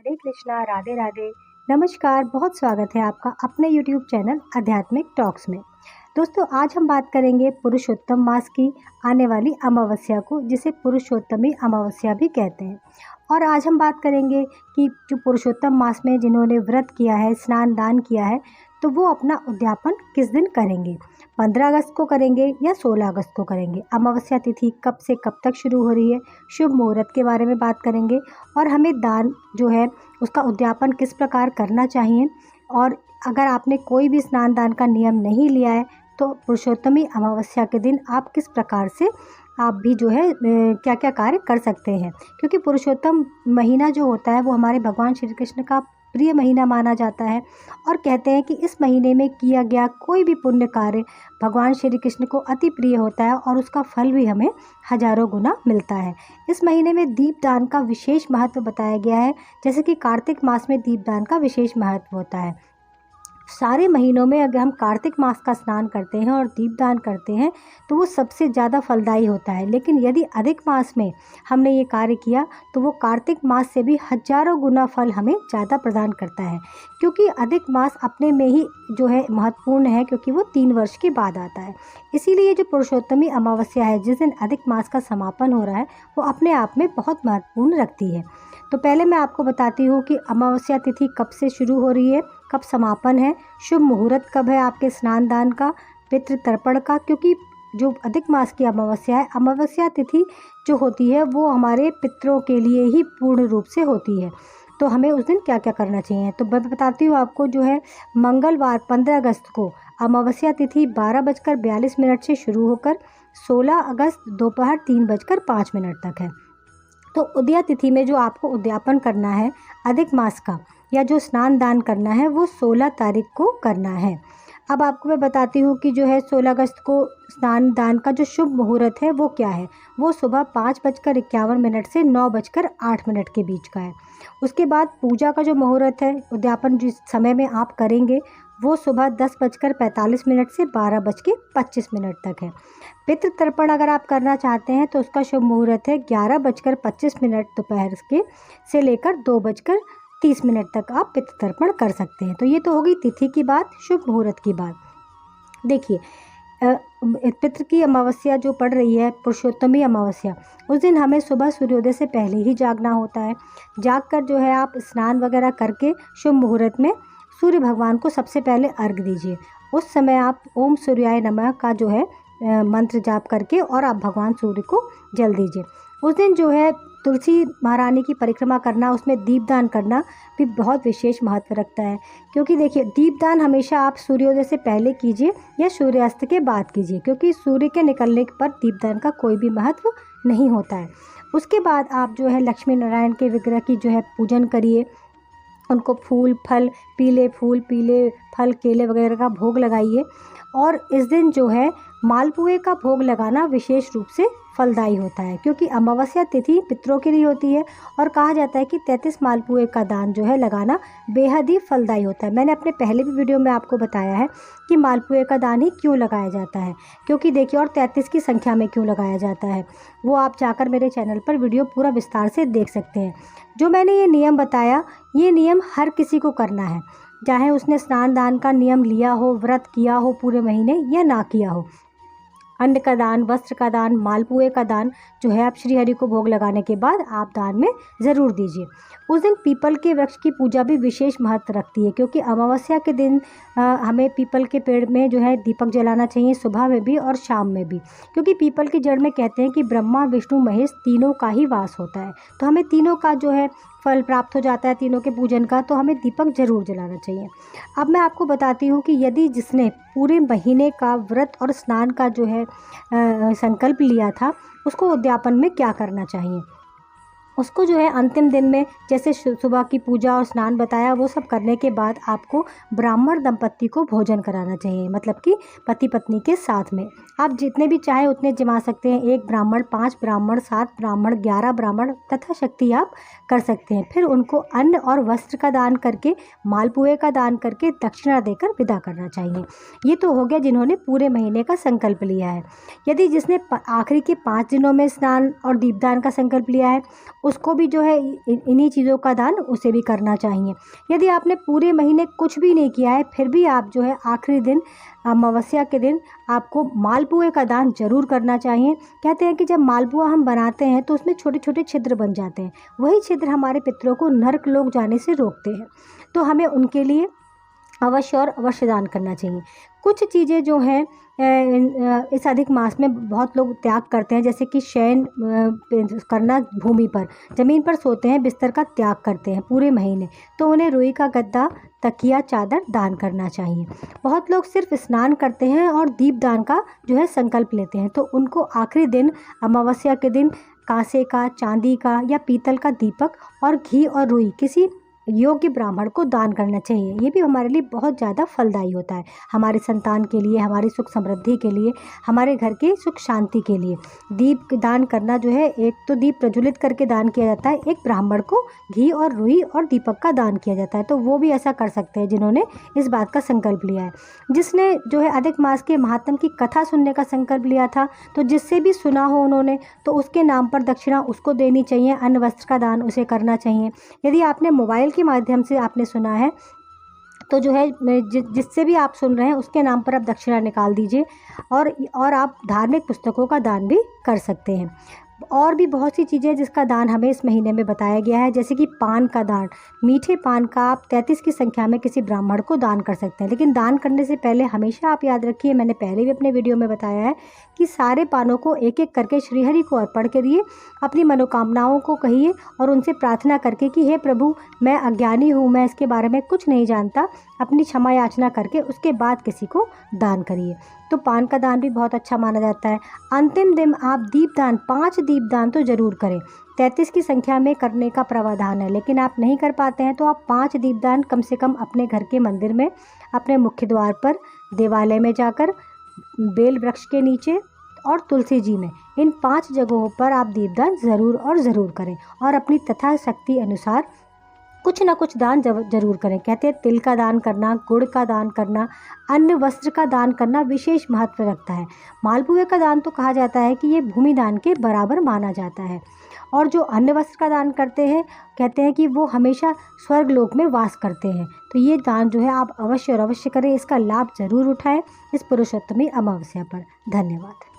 हरे कृष्णा, राधे राधे। नमस्कार, बहुत स्वागत है आपका अपने यूट्यूब चैनल आध्यात्मिक टॉक्स में। दोस्तों, आज हम बात करेंगे पुरुषोत्तम मास की आने वाली अमावस्या को, जिसे पुरुषोत्तमी अमावस्या भी कहते हैं। और आज हम बात करेंगे कि जो पुरुषोत्तम मास में जिन्होंने व्रत किया है, स्नान दान किया है, तो वो अपना उद्यापन किस दिन करेंगे। 15 अगस्त को करेंगे या 16 अगस्त को करेंगे। अमावस्या तिथि कब से कब तक शुरू हो रही है, शुभ मुहूर्त के बारे में बात करेंगे। और हमें दान जो है उसका उद्यापन किस प्रकार करना चाहिए। और अगर आपने कोई भी स्नान दान का नियम नहीं लिया है तो पुरुषोत्तमी अमावस्या के दिन आप किस प्रकार से आप भी जो है क्या क्या कार्य कर सकते हैं। क्योंकि पुरुषोत्तम महीना जो होता है वो हमारे भगवान श्री कृष्ण का प्रिय महीना माना जाता है। और कहते हैं कि इस महीने में किया गया कोई भी पुण्य कार्य भगवान श्री कृष्ण को अति प्रिय होता है और उसका फल भी हमें हजारों गुना मिलता है। इस महीने में दीपदान का विशेष महत्व बताया गया है। जैसे कि कार्तिक मास में दीपदान का विशेष महत्व होता है। सारे महीनों में अगर हम कार्तिक मास का स्नान करते हैं और दीपदान करते हैं तो वो सबसे ज़्यादा फलदायी होता है। लेकिन यदि अधिक मास में हमने ये कार्य किया तो वो कार्तिक मास से भी हजारों गुना फल हमें ज़्यादा प्रदान करता है। क्योंकि अधिक मास अपने में ही जो है महत्वपूर्ण है, क्योंकि वो 3 वर्ष के बाद आता है। इसीलिए जो पुरुषोत्तमी अमावस्या है, जिस दिन अधिक मास का समापन हो रहा है, वो अपने आप में बहुत महत्वपूर्ण रखती है। तो पहले मैं आपको बताती हूँ कि अमावस्या तिथि कब से शुरू हो रही है, कब समापन है, शुभ मुहूर्त कब है आपके स्नान दान का, पितृ तर्पण का। क्योंकि जो अधिक मास की अमावस्या है, अमावस्या तिथि जो होती है वो हमारे पितरों के लिए ही पूर्ण रूप से होती है। तो हमें उस दिन क्या क्या करना चाहिए, तो मैं बताती हूँ आपको। जो है मंगलवार 15 अगस्त को अमावस्या तिथि 12:42 से शुरू होकर 16 अगस्त दोपहर 3:05 तक है। तो उदया तिथि में जो आपको उद्यापन करना है अधिक मास का, या जो स्नान दान करना है, वो 16 तारीख को करना है। अब आपको मैं बताती हूँ कि जो है 16 अगस्त को स्नान दान का जो शुभ मुहूर्त है वो क्या है। वो सुबह 5:51 से 9:08 के बीच का है। उसके बाद पूजा का जो मुहूर्त है, उद्यापन जिस समय में आप करेंगे, वो सुबह 10:45 से 12:25 तक है। पितृ तर्पण अगर आप करना चाहते हैं तो उसका शुभ मुहूर्त है 11:25 दोपहर के से लेकर 2:30 तक आप पितृ तर्पण कर सकते हैं। तो ये तो होगी तिथि की बात, शुभ मुहूर्त की बात। देखिए, पितृ की अमावस्या जो पड़ रही है, पुरुषोत्तमी अमावस्या, उस दिन हमें सुबह सूर्योदय से पहले ही जागना होता है। जागकर जो है आप स्नान वगैरह करके शुभ मुहूर्त में सूर्य भगवान को सबसे पहले अर्घ दीजिए। उस समय आप ओम सूर्याय नमः का जो है मंत्र जाप करके और आप भगवान सूर्य को जल दीजिए। उस दिन जो है तुलसी महारानी की परिक्रमा करना, उसमें दीपदान करना भी बहुत विशेष महत्व रखता है। क्योंकि देखिए, दीपदान हमेशा आप सूर्योदय से पहले कीजिए या सूर्यास्त के बाद कीजिए, क्योंकि सूर्य के निकलने पर दीपदान का कोई भी महत्व नहीं होता है। उसके बाद आप जो है लक्ष्मी नारायण के विग्रह की जो है पूजन करिए, उनको फूल फल, पीले फूल, पीले फल, केले वगैरह का भोग लगाइए। और इस दिन जो है मालपुए का भोग लगाना विशेष रूप से फलदायी होता है, क्योंकि अमावस्या तिथि पितरों के लिए होती है। और कहा जाता है कि 33 मालपुए का दान जो है लगाना बेहद ही फलदायी होता है। मैंने अपने पहले भी वीडियो में आपको बताया है कि मालपुए का दान ही क्यों लगाया जाता है, क्योंकि देखिए, और 33 की संख्या में क्यों लगाया जाता है, वो आप जाकर मेरे चैनल पर वीडियो पूरा विस्तार से देख सकते हैं। जो मैंने ये नियम बताया, ये नियम हर किसी को करना है, चाहे उसने स्नान दान का नियम लिया हो, व्रत किया हो पूरे महीने या ना किया हो। अन्न का दान, वस्त्र का दान, मालपुए का दान जो है आप श्री हरि को भोग लगाने के बाद आप दान में ज़रूर दीजिए। उस दिन पीपल के वृक्ष की पूजा भी विशेष महत्व रखती है, क्योंकि अमावस्या के दिन हमें पीपल के पेड़ में जो है दीपक जलाना चाहिए, सुबह में भी और शाम में भी। क्योंकि पीपल की जड़ में कहते हैं कि ब्रह्मा विष्णु महेश तीनों का ही वास होता है। तो हमें तीनों का जो है फल प्राप्त हो जाता है, तीनों के पूजन का, तो हमें दीपक जरूर जलाना चाहिए। अब मैं आपको बताती हूँ कि यदि जिसने पूरे महीने का व्रत और स्नान का जो है संकल्प लिया था, उसको उद्यापन में क्या करना चाहिए। उसको जो है अंतिम दिन में, जैसे सुबह की पूजा और स्नान बताया, वो सब करने के बाद आपको ब्राह्मण दंपत्ति को भोजन कराना चाहिए, मतलब कि पति पत्नी के साथ में। आप जितने भी चाहे उतने जमा सकते हैं, 1 ब्राह्मण, 5 ब्राह्मण, 7 ब्राह्मण, 11 ब्राह्मण तथा शक्ति आप कर सकते हैं। फिर उनको अन्न और वस्त्र का दान करके, मालपुए का दान करके, दक्षिणा देकर विदा करना चाहिए। ये तो हो गया जिन्होंने पूरे महीने का संकल्प लिया है। यदि जिसने आखिरी के 5 दिनों में स्नान और दीपदान का संकल्प लिया है, उसको भी जो है इन्हीं चीज़ों का दान उसे भी करना चाहिए। यदि आपने पूरे महीने कुछ भी नहीं किया है फिर भी आप जो है आखिरी दिन अमावस्या के दिन आपको मालपुए का दान जरूर करना चाहिए। कहते हैं कि जब मालपुआ हम बनाते हैं तो उसमें छोटे छोटे छिद्र बन जाते हैं, वही छिद्र हमारे पितरों को नरक लोक जाने से रोकते हैं। तो हमें उनके लिए अवश्य और अवश्य दान करना चाहिए। कुछ चीज़ें जो हैं इस अधिक मास में बहुत लोग त्याग करते हैं, जैसे कि शयन करना, भूमि पर ज़मीन पर सोते हैं, बिस्तर का त्याग करते हैं पूरे महीने, तो उन्हें रुई का गद्दा, तकिया, चादर दान करना चाहिए। बहुत लोग सिर्फ स्नान करते हैं और दीप दान का जो है संकल्प लेते हैं, तो उनको आखिरी दिन अमावस्या के दिन कांसे का, चांदी का या पीतल का दीपक और घी और रुई किसी योग्य ब्राह्मण को दान करना चाहिए। ये भी हमारे लिए बहुत ज़्यादा फलदायी होता है, हमारे संतान के लिए, हमारी सुख समृद्धि के लिए, हमारे घर के सुख शांति के लिए। दीप दान करना जो है, एक तो दीप प्रज्वलित करके दान किया जाता है, एक ब्राह्मण को घी और रुई और दीपक का दान किया जाता है, तो वो भी ऐसा कर सकते हैं जिन्होंने इस बात का संकल्प लिया है। जिसने जो है अधिक मास के महात्म की कथा सुनने का संकल्प लिया था, तो जिससे भी सुना हो उन्होंने, तो उसके नाम पर दक्षिणा उसको देनी चाहिए, अन्न वस्त्र का दान उसे करना चाहिए। यदि आपने मोबाइल के माध्यम से आपने सुना है तो जो है जिससे भी आप सुन रहे हैं उसके नाम पर आप दक्षिणा निकाल दीजिए, और आप धार्मिक पुस्तकों का दान भी कर सकते हैं। और भी बहुत सी चीज़ें जिसका दान हमें इस महीने में बताया गया है, जैसे कि पान का दान। मीठे पान का आप 33 की संख्या में किसी ब्राह्मण को दान कर सकते हैं, लेकिन दान करने से पहले हमेशा आप याद रखिए, मैंने पहले भी अपने वीडियो में बताया है कि सारे पानों को एक एक करके श्रीहरि को अर्पण करिए, अपनी मनोकामनाओं को कहिए और उनसे प्रार्थना करके कि हे प्रभु, मैं अज्ञानी हूँ, मैं इसके बारे में कुछ नहीं जानता, अपनी क्षमा याचना करके उसके बाद किसी को दान करिए। तो पान का दान भी बहुत अच्छा माना जाता है। अंतिम दिन आप दीपदान, 5 दीपदान तो ज़रूर करें। 33 की संख्या में करने का प्रावधान है, लेकिन आप नहीं कर पाते हैं तो आप 5 दीपदान कम से कम अपने घर के मंदिर में, अपने मुख्य द्वार पर, देवालय में जाकर, बेल वृक्ष के नीचे और तुलसी जी में, इन 5 जगहों पर आप दीपदान ज़रूर और ज़रूर करें और अपनी तथाशक्ति अनुसार कुछ ना कुछ दान जरूर करें। कहते हैं तिल का दान करना, गुड़ का दान करना, अन्न वस्त्र का दान करना विशेष महत्व रखता है। मालपुए का दान तो कहा जाता है कि ये भूमि दान के बराबर माना जाता है, और जो अन्न वस्त्र का दान करते हैं कहते हैं कि वो हमेशा स्वर्ग लोक में वास करते हैं। तो ये दान जो है आप अवश्य और अवश्य करें, इसका लाभ ज़रूर उठाएं इस पुरुषोत्तमी अमावस्या पर। धन्यवाद।